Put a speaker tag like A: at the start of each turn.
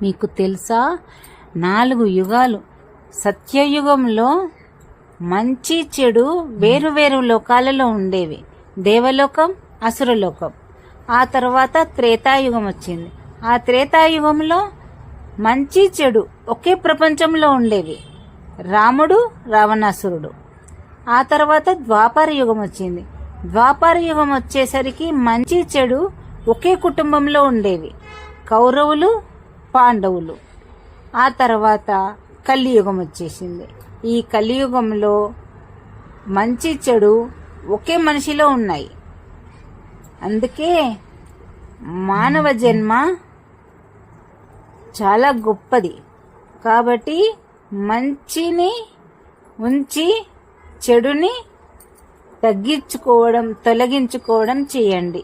A: మీకు తెలుసా 4 యుగాలు. సత్యయుగంలో మంచి చెడు వేరు లోకాలలో ఉండేవి. దేవలోకం, అసురలోకం. ఆ తర్వాత త్రేతాయుగం వచ్చింది. ఆ త్రేతాయుగంలో మంచి చెడు ఒకే ప్రపంచంలో ఉండేవి. రాముడు, రావణాసురుడు. ఆ తర్వాత ద్వాపర యుగం వచ్చింది. ద్వాపర యుగం వచ్చేసరికి మంచి చెడు ఒకే కుటుంబంలో ఉండేవి. కౌరవులు, పాండవులు. ఆ తర్వాత కలియుగం వచ్చేసింది. ఈ కలియుగంలో మంచి చెడు ఒకే మనిషిలో ఉన్నాయి. అందుకే మానవ జన్మ చాలా గొప్పది. కాబట్టి మంచిని ఉంచి చెడుని తొలగించుకోవడం చేయండి.